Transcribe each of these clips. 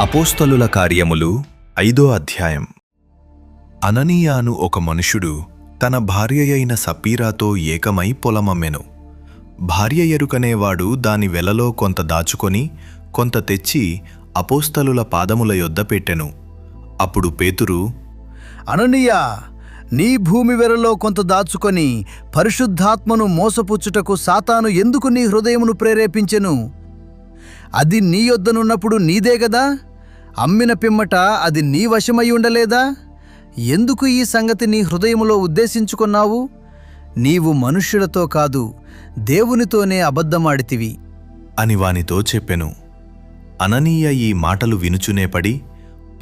అపోస్తలుల కార్యములు 5వ అధ్యాయం. అననీయ అను ఒక మనుషుడు తన భార్యయైన సప్పీరాతో ఏకమై పొలమమ్మెను. భార్య ఎరుకనేవాడు దాని వెలలో కొంత దాచుకొని కొంత తెచ్చి అపోస్తలుల పాదముల యొద్ద పెట్టెను. అప్పుడు పేతురు, అననీయ, నీ భూమి వెలలో కొంత దాచుకొని పరిశుద్ధాత్మను మోసపుచ్చుటకు సాతాను ఎందుకు నీ హృదయమును ప్రేరేపించెను? అది నీ యొద్దనున్నప్పుడు నీదే గదా? అమ్మిన పిమ్మట అది నీ వశమై ఉండలేదా? ఎందుకు ఈ సంగతి నీ హృదయములో ఉద్దేశించుకున్నావు? నీవు మనుష్యులతో కాదు, దేవునితోనే అబద్ధమాడితివి అని వానితో చెప్పెను. అననీయ ఈ మాటలు వినుచునేపడి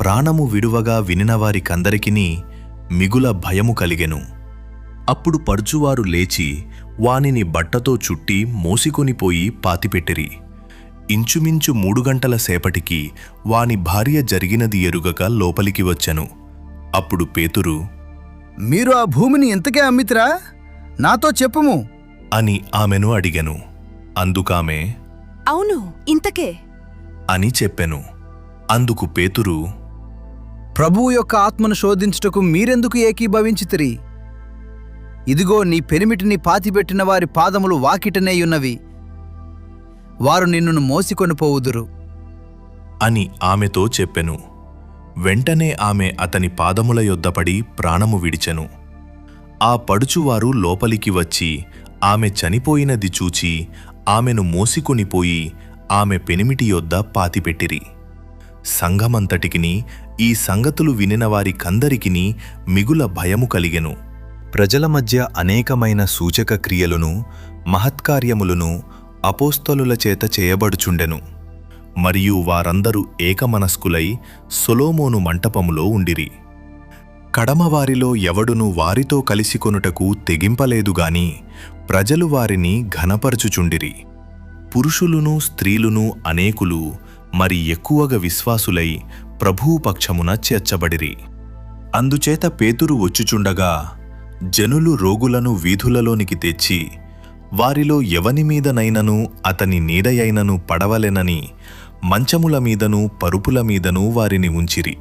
ప్రాణము విడువగా వినినవారికందరికినీ మిగుల భయము కలిగెను. అప్పుడు పడుచువారు లేచి వానిని బట్టతో చుట్టి మోసికొనిపోయి పాతిపెట్టిరి. ఇంచుమించు 3 గంటల సేపటికి వాని భార్య జరిగినది ఎరుగక లోపలికి వచ్చెను. అప్పుడు పేతురు, మీరు ఆ భూమిని ఎంతకే అమ్మితిరా? నాతో చెప్పుము అని ఆమెను అడిగెను. అందుకామె, అవును, ఇంతకే అని చెప్పెను. అందుకు పేతురు, ప్రభువు యొక్క ఆత్మను శోధించుటకు మీరెందుకు ఏకీభవించితిరి? ఇదిగో నీ పెనిమిటిని పాతిపెట్టిన వారి పాదములు వాకిటనేయున్నవి, వారు నిన్నును మోసికొని పోవుదురు అని ఆమెతో చెప్పెను. వెంటనే ఆమె అతని పాదముల యొద్దపడి ప్రాణము విడిచెను. ఆ పడుచువారు లోపలికి వచ్చి ఆమె చనిపోయినది చూచి ఆమెను మోసికొనిపోయి ఆమె పెనిమిటి యొద్ద పాతిపెట్టిరి. సంఘమంతటికిని ఈ సంగతులు వినినవారికందరికిని మిగుల భయము కలిగెను. ప్రజల మధ్య అనేకమైన సూచక క్రియలును మహత్కార్యములను అపోస్తలుల చేత చేయబడుచుండెను. మరియు వారందరూ ఏకమనస్కులై సొలొమోను మంటపములో ఉండిరి. కడమవారిలో ఎవడును వారితో కలిసికొనుటకు తెగింపలేదుగాని ప్రజలు వారిని ఘనపరచుచుండిరి. పురుషులును స్త్రీలును అనేకులు మరి ఎక్కువగా విశ్వాసులై ప్రభువు పక్షమున చేర్చబడిరి. అందుచేత పేతురు వచ్చుచుండగా జనులు రోగులను వీధులలోనికి తెచ్చి వారిలో ఎవని మీదనైనను అతని నీడయైనను పడవలెనని మంచముల మీదను పరుపుల మీదను వారిని ఉంచిరి.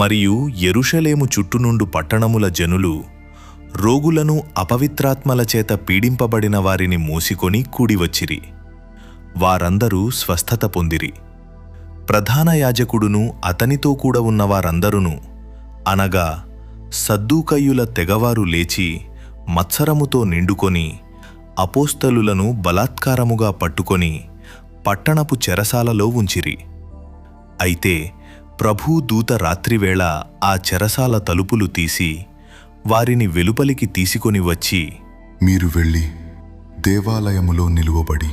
మరియు యెరూషలేము చుట్టునుండు పట్టణముల జనులు రోగులను అపవిత్రాత్మల చేత పీడింపబడిన వారిని మోసికొని కూడివచ్చిరి. వారందరూ స్వస్థత పొందిరి. ప్రధాన యాజకుడును అతనితో కూడా ఉన్నవారందరును, అనగా సద్దూకయ్యుల తెగవారు లేచి మత్సరముతో నిండుకొని అపోస్తలులను బలాత్కారముగా పట్టుకొని పట్టణపు చెరసాలలో ఉంచిరి. అయితే ప్రభు దూత రాత్రివేళ ఆ చెరసాల తలుపులు తీసి వారిని వెలుపలికి తీసుకొని వచ్చి, మీరు వెళ్ళి దేవాలయములో నిలువబడి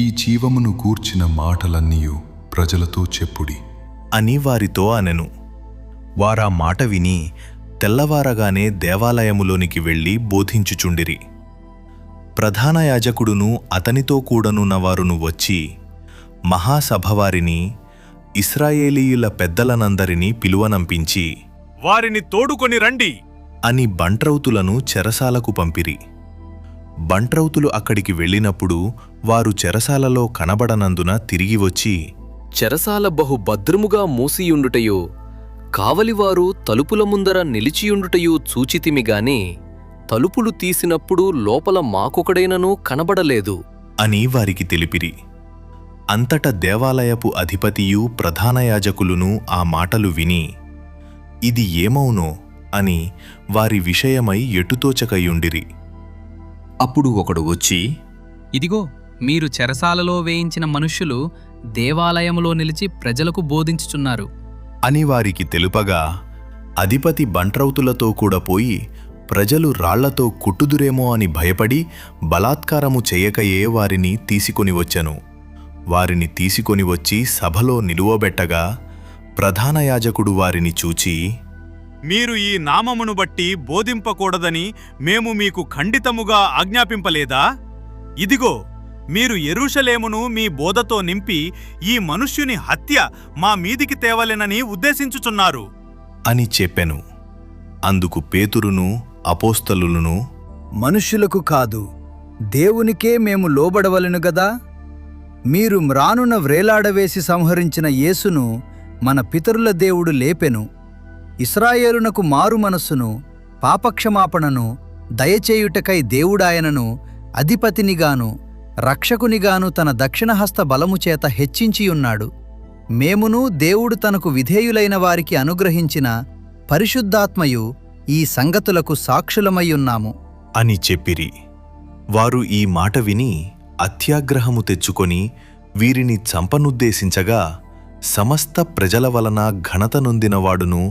ఈ జీవమును గూర్చిన మాటలన్నీయు ప్రజలతో చెప్పుడి అని వారితో అనెను. వారా మాట విని తెల్లవారగానే దేవాలయములోనికి వెళ్ళి బోధించుచుండిరి. ప్రధాన యాజకుడును అతనితో కూడనున్నవారును వచ్చి మహాసభవారిని ఇశ్రాయేలీయుల పెద్దలనందరినీ పిలువనంపించి, వారిని తోడుకొని రండి అని బంట్రౌతులను చెరసాలకు పంపిరి. బంట్రౌతులు అక్కడికి వెళ్ళినప్పుడు వారు చెరసాలలో కనబడనందున తిరిగి వచ్చి, చెరసాల బహు భద్రముగా మూసియుండుటయో కావలివారు తలుపుల ముందర నిలిచియుండుటయో చూచితిమిగాని తలుపులు తీసినప్పుడు లోపల మాకొకడైనను కనబడలేదు అని వారికి తెలిపిరి. అంతట దేవాలయపు అధిపతియు ప్రధాన యాజకులును ఆ మాటలు విని, ఇది ఏమౌనో అని వారి విషయమై ఎటుతోచకయుండిరి. అప్పుడు ఒకడు వచ్చి, ఇదిగో, మీరు చెరసాలలో వేయించిన మనుష్యులు దేవాలయములో నిలిచి ప్రజలకు బోధించుచున్నారు అని వారికి తెలుపగా అధిపతి బంట్రౌతులతో కూడా పోయి ప్రజలు రాళ్లతో కుట్టుదురేమో అని భయపడి బలాత్కారము చేయకయే వారిని తీసుకొని వచ్చెను. వారిని తీసుకొని వచ్చి సభలో నిలువబెట్టగా ప్రధాన యాజకుడు వారిని చూచి, మీరు ఈ నామమును బట్టి బోధింపకూడదని మేము మీకు ఖండితముగా ఆజ్ఞాపింపలేదా? ఇదిగో, మీరు యెరూషలేమును మీ బోధతో నింపి ఈ మనుష్యుని హత్య మా మీదికి తేవలెనని ఉద్దేశించుచున్నారు అని చెప్పెను. అందుకు పేతురును అపోస్తలులను, మనుష్యులకు కాదు, దేవునికే మేము లోబడవలెను గదా. మీరు మ్రానున వ్రేలాడవేసి సంహరించిన యేసును మన పితరుల దేవుడు లేపెను. ఇశ్రాయేలునకు మారు మనస్సును, పాపక్షమాపణను దయచేయుటకై దేవుడాయనను అధిపతినిగాను రక్షకునిగాను తన దక్షిణహస్త బలముచేత హెచ్చించియున్నాడు. మేమును దేవుడు తనకు విధేయులైన వారికి అనుగ్రహించిన పరిశుద్ధాత్మయు ఈ సంగతులకు సాక్షులమయ్యున్నాము అని చెప్పిరి. వారు ఈ మాట విని అత్యాగ్రహము తెచ్చుకొని వీరిని చంపనుద్దేశించగా సమస్త ప్రజల వలన ఘనత నొందినవాడును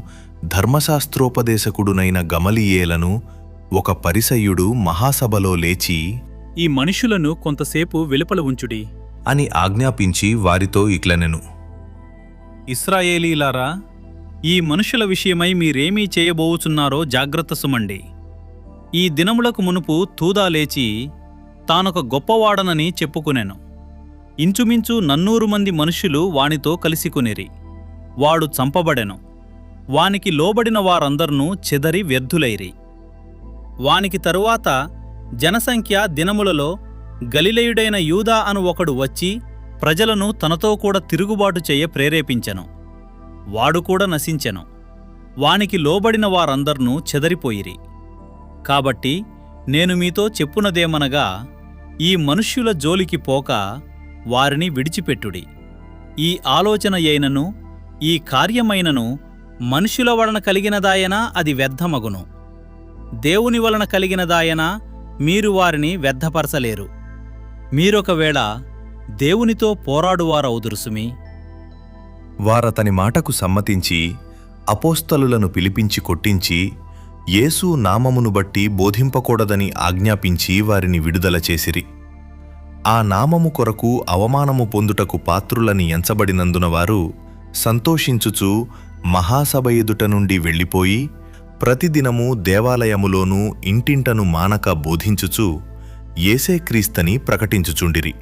ధర్మశాస్త్రోపదేశకుడునైన గమలియేలను ఒక పరిసయ్యుడు మహాసభలో లేచి, ఈ మనుషులను కొంతసేపు వెలుపల ఉంచుడి అని ఆజ్ఞాపించి వారితో ఇట్లనెను. ఇశ్రాయేలీలారా, ఈ మనుషుల విషయమై మీరేమీ చేయబోవుచున్నారో జాగ్రత్త సుమండి. ఈ దినములకు మునుపు తూదా లేచి తానొక గొప్పవాడనని చెప్పుకునెను. ఇంచుమించు 400 మంది మనుష్యులు వానితో కలిసికొనిరి. వాడు చంపబడెను. వానికి లోబడిన వారందర్నూ చెదరి వ్యర్థులైరి. వానికి తరువాత జనసంఖ్య దినములలో గలిలయుడైన యూదా అను ఒకడు వచ్చి ప్రజలను తనతో కూడా తిరుగుబాటు చేయ ప్రేరేపించెను. వాడు కూడా నశించెను. వానికి లోబడిన వారందర్నూ చెదరిపోయిరి. కాబట్టి నేను మీతో చెప్పునదేమనగా, ఈ మనుష్యుల జోలికి పోక వారిని విడిచిపెట్టుడి. ఈ ఆలోచన అయినను ఈ కార్యమైనను మనుష్యుల వలన కలిగినదాయనా అది వ్యర్థమగును. దేవుని వలన కలిగినదాయనా మీరు వారిని వ్యర్థపరచలేరు. మీరొకవేళ దేవునితో పోరాడువారవుదురు సుమి. వారతని మాటకు సమ్మతించి అపోస్తలులను పిలిపించి కొట్టించి యేసు నామమును బట్టి బోధింపకూడదని ఆజ్ఞాపించి వారిని విడుదల చేసిరి. ఆ నామము కొరకు అవమానము పొందుటకు పాత్రులని ఎంచబడినందున వారు సంతోషించుచు మహాసభ ఎదుట నుండి వెళ్ళిపోయి ప్రతిదినము దేవాలయములోనూ ఇంటింటను మానక బోధించుచు యేసే క్రీస్తని ప్రకటించుచుండిరి.